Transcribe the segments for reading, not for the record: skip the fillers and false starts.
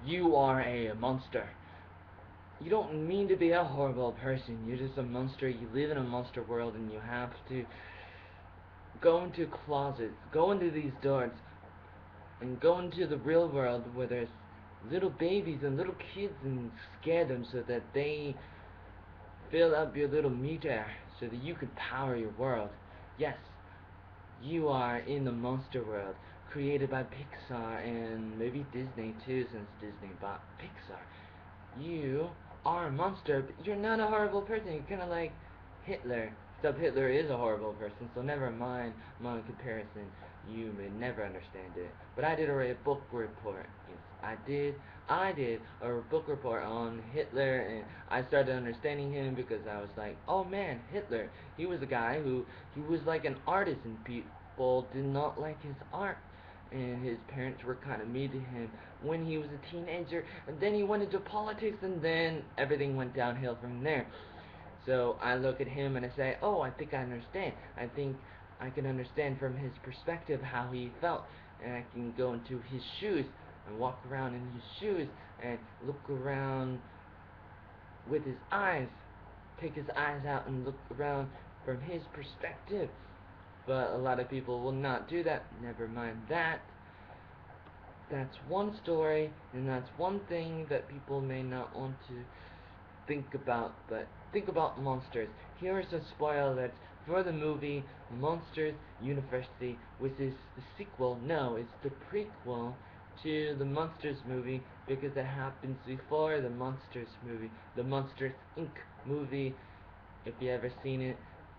You are a monster. You don't mean to be a horrible person. You're just a monster. You live in a monster world and you have to go into closets, go into these doors, and go into the real world where there's little babies and little kids and scare them so that they fill up your little meter so that you can power your world. Yes, you are in the monster world created by Pixar and maybe Disney too, since Disney bought Pixar. You are a monster, but you're not a horrible person. You're kind of like Hitler. Except Hitler is a horrible person, so never mind my comparison. You may never understand it. But I did a book report. Yes, I did. I did a book report on Hitler, and I started understanding him because I was like, oh man, Hitler. He was a guy he was like an artist, and people did not like his art. And his parents were kind of mean to him when he was a teenager, and then he went into politics, and then everything went downhill from there. So I look at him and I say, oh, I think I understand. I think I can understand from his perspective how he felt, and I can go into his shoes and walk around in his shoes and look around with his eyes, take his eyes out and look around from his perspective. But a lot of people will not do that. Never mind that. That's one story, and that's one thing that people may not want to think about, but think about Monsters. Here is a spoiler alert for the movie Monsters University, which is the sequel. No, it's the prequel to the Monsters movie because it happens before the Monsters movie. The Monsters Inc. movie, if you ever seen it,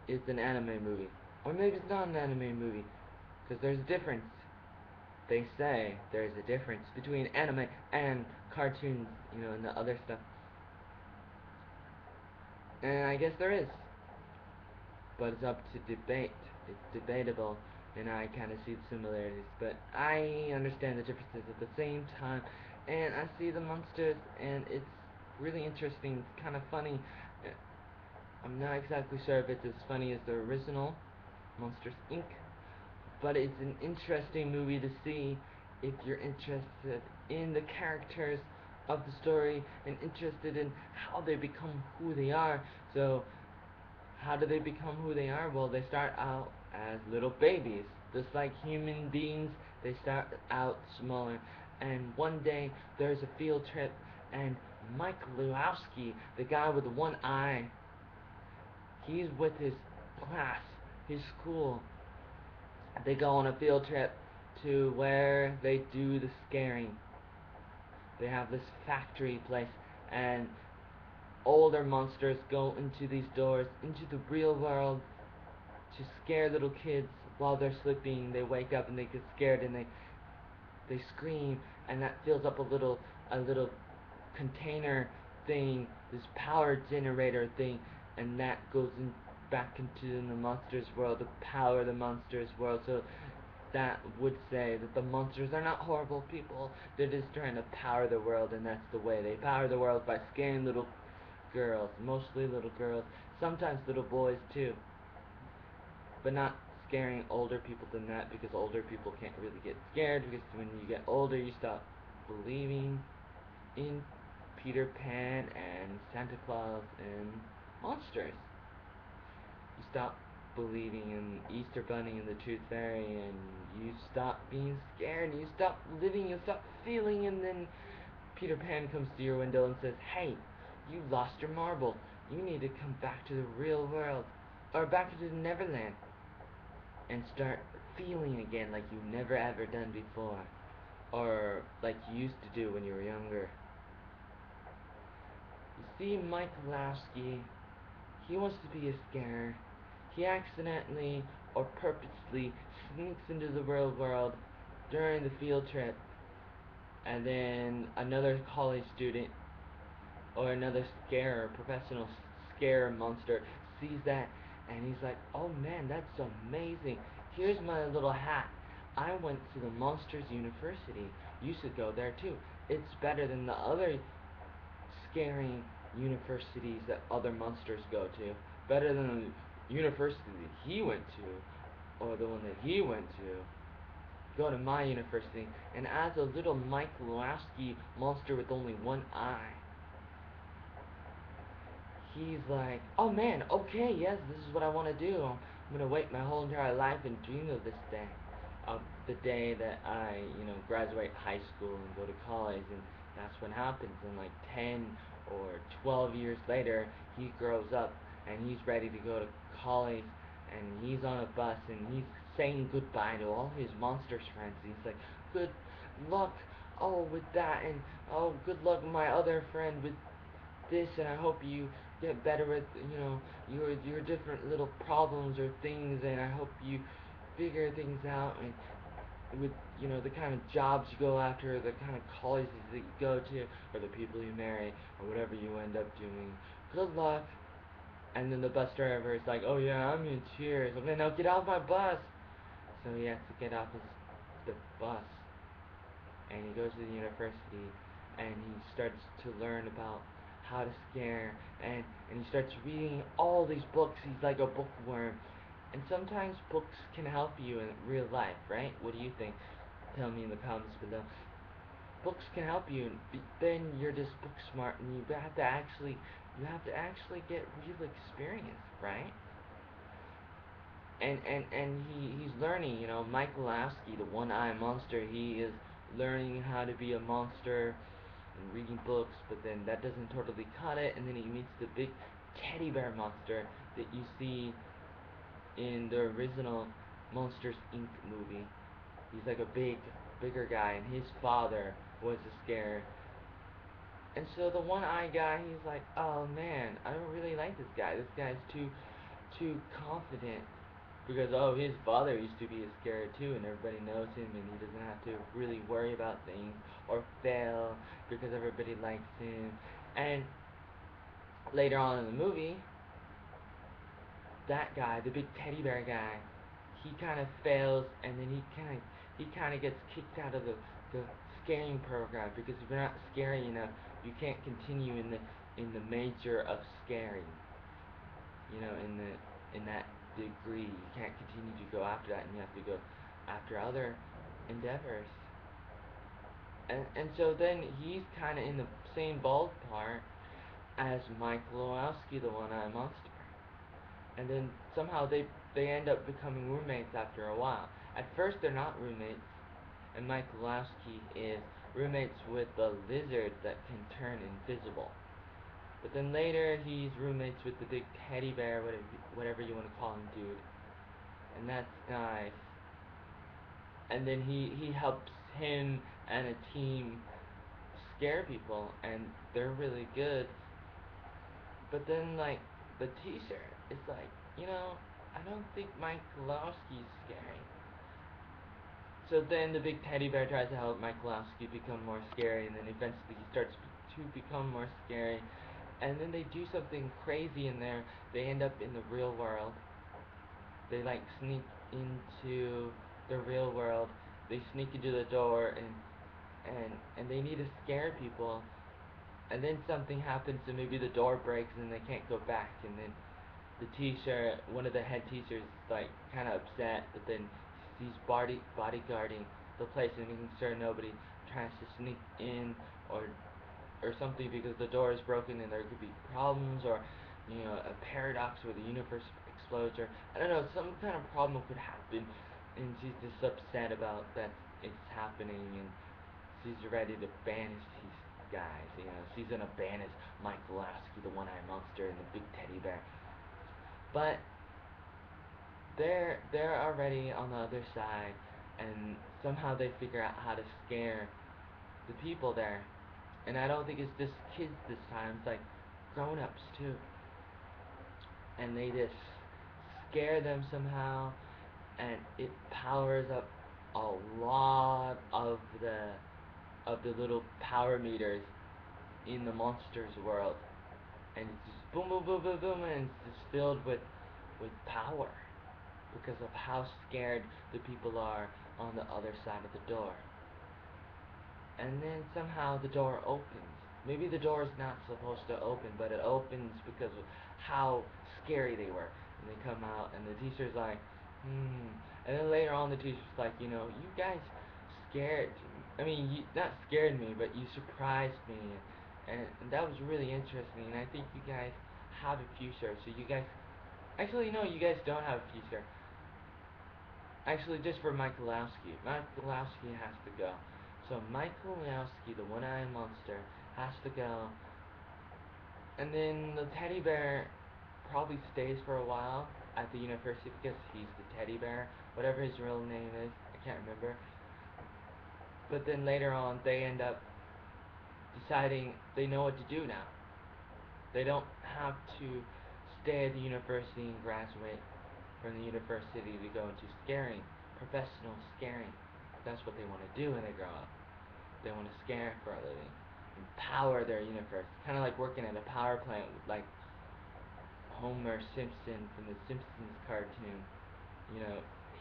is an anime movie. Or maybe it's not an anime movie, because there's a difference. They say there's a difference between anime and cartoons, and the other stuff. And I guess there is, but it's up to debate. It's debatable, and I kind of see the similarities, but I understand the differences at the same time. And I see the monsters, and it's really interesting. It's kind of funny. Uh, I'm not exactly sure if it's as funny as the original Monsters Inc., but it's an interesting movie to see if you're interested in the characters of the story and interested in how they become who they are. So, how do they become who they are? Well, they start out as little babies, just like human beings. They start out smaller, and one day there's a field trip, and Mike Lewowski, the guy with the one eye, he's with his class, his school. They go on a field trip to where they do the scaring. They have this factory place, and older monsters go into these doors, into the real world, to scare little kids while they're sleeping. They wake up and they get scared and they scream, and that fills up a little container thing, this power generator thing, and that goes in back into the monsters world to power the monsters world. So that would say that the monsters are not horrible people. They're just trying to power the world, and that's the way they power the world, by scaring little girls, mostly little girls, sometimes little boys too, but not scaring older people than that, because older people can't really get scared, because when you get older you stop believing in Peter Pan and Santa Claus and monsters. You stop believing in Easter Bunny and the Tooth Fairy, and you stop being scared, you stop living, you stop feeling, and then Peter Pan comes to your window and says, hey, you lost your marble. You need to come back to the real world, or back to Neverland, and start feeling again like you've never ever done before, or like you used to do when you were younger. You see, Mike Lasky, he wants to be a scarer. He accidentally or purposely sneaks into the real world during the field trip, and then another college student or another scarer, professional scare monster, sees that, and he's like, oh man, that's amazing. Here's my little hat. I went to the Monsters University. You should go there too. It's better than the other scaring universities that other monsters go to. Better than the university that he went to, or the one that he went to. go to my university. And as a little Mike Lewinsky monster with only one eye, he's like, oh man, okay, yes, this is what I want to do. I'm gonna wait my whole entire life and dream of this day, of the day that I, graduate high school and go to college, and that's what happens. And like 10 or 12 years later, he grows up and he's ready to go to college, and he's on a bus and he's saying goodbye to all his monsters friends. He's like, good luck, oh, with that, and oh, good luck, my other friend, with this, and I hope you get better with your different little problems or things, and I hope you figure things out, and with the kind of jobs you go after, the kind of colleges that you go to, or the people you marry, or whatever you end up doing. Good luck. And then the bus driver is like, oh yeah, I'm in tears. Okay, now get off my bus. So he has to get off the bus, and he goes to the university, and he starts to learn about how to scare, and he starts reading all these books. He's like a bookworm, and sometimes books can help you in real life, right? What do you think? Tell me in the comments below. Books can help you, and then you're just book smart, and you have to actually get real experience, right? And he's learning, Mike Lasky, the one-eye monster, he is learning how to be a monster and reading books, but then that doesn't totally cut it, and then he meets the big teddy bear monster that you see in the original Monsters Inc. movie. He's like a bigger guy, and his father was a scare. And so the one-eye guy, he's like, oh man, I don't really like this guy. This guy's too confident, because his father used to be a scare too, and everybody knows him, and he doesn't have to really worry about things or fail because everybody likes him. And later on in the movie, that guy, the big teddy bear guy, he kind of fails, and then he kind of gets kicked out of the scaring program, because if you're not scary enough, you can't continue in the major of scaring. In that degree, you can't continue to go after that, and you have to go after other endeavors. And so then he's kind of in the same ballpark as Mike Lewinsky, the one-eye monster. And then somehow they end up becoming roommates after a while. At first they're not roommates, and Mike Lewinsky is roommates with the lizard that can turn invisible. But then later he's roommates with the big teddy bear, whatever you want to call him, dude. And that's nice. And then he helps him and a team scare people, and they're really good. But then, like, the t-shirt is like, I don't think Mike Kowalski's scary. So then the big teddy bear tries to help Mike Kowalski become more scary, and then eventually he starts to become more scary. And then they do something crazy in there. They end up in the real world. They like sneak into the real world. They sneak into the door, and they need to scare people. And then something happens, and maybe the door breaks, and they can't go back. And then the teacher, one of the head teachers, is like kind of upset, but then he's bodyguarding the place and making sure nobody tries to sneak in or something, because the door is broken and there could be problems, or a paradox where the universe explodes, or I don't know, some kind of problem could happen, and she's just upset about that it's happening, and she's ready to banish these guys. She's gonna banish Mike Lasky, the one-eyed monster, and the big teddy bear. But they're already on the other side, and somehow they figure out how to scare the people there. And I don't think it's just kids this time, it's like grown-ups too. And they just scare them somehow, and it powers up a lot of the little power meters in the monsters world. And it's just boom, boom, boom, boom, boom, and it's just filled with power, because of how scared the people are on the other side of the door. And then somehow the door opens. Maybe the door is not supposed to open, but it opens because of how scary they were. And they come out, and the teacher's like, And then later on, the teacher's like, you guys scared. I mean, not scared me, but you surprised me, and that was really interesting. And I think you guys have a future. So you guys, actually, no, you guys don't have a future. Actually, just for Michalowski. Michalowski has to go. So Michalowski, the one-eyed monster, has to go. And then the teddy bear probably stays for a while at the university because he's the teddy bear. Whatever his real name is, I can't remember. But then later on, they end up deciding they know what to do now. They don't have to stay at the university and graduate from the university to go into scaring, professional scaring. That's what they want to do when they grow up. They want to scare for a living, empower their universe. Kind of like working at a power plant, like Homer Simpson from the Simpsons cartoon. You know,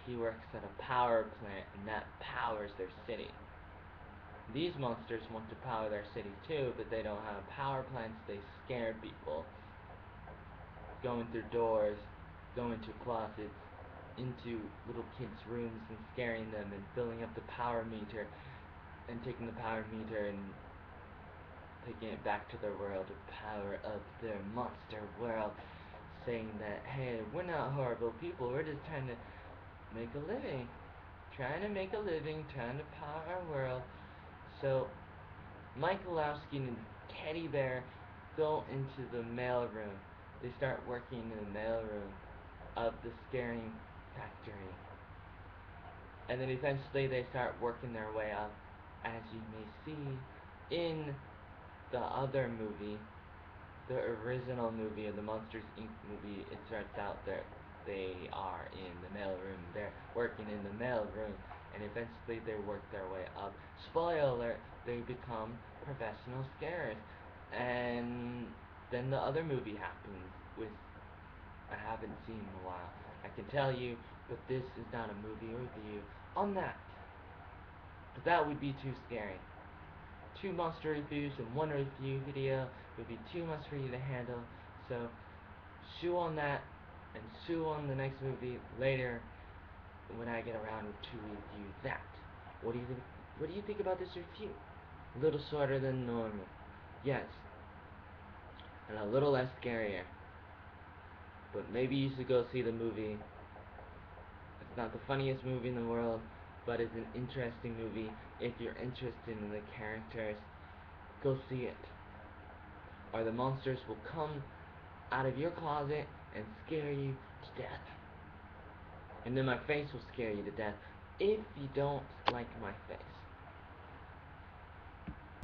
he works at a power plant, and that powers their city. These monsters want to power their city too, but they don't have power plants. They scare people, going through doors, going to closets, into little kids' rooms and scaring them and filling up the power meter and taking the power meter and taking it back to their world, the power of their monster world, saying that, hey, we're not horrible people, we're just trying to make a living, trying to power our world. So Michalowski and Teddy Bear go into the mailroom. They start working in the mailroom of the scaring factory. And then eventually they start working their way up, as you may see in the other movie, the original movie of the Monsters Inc. movie. It starts out there they are in the mailroom, they're working in the mailroom, and eventually they work their way up. Spoiler alert, they become professional scarers. And then the other movie happens, which I haven't seen in a while. I can tell you, but this is not a movie review on that. But that would be too scary. Two monster reviews in one review video would be too much for you to handle. So, chew on that, and chew on the next movie later when I get around to review that. What do you think? What do you think about this review? A little shorter than normal, yes, and a little less scarier. But maybe you should go see the movie. It's not the funniest movie in the world, but it's an interesting movie. If you're interested in the characters, go see it. Or the monsters will come out of your closet and scare you to death. And then my face will scare you to death if you don't like my face.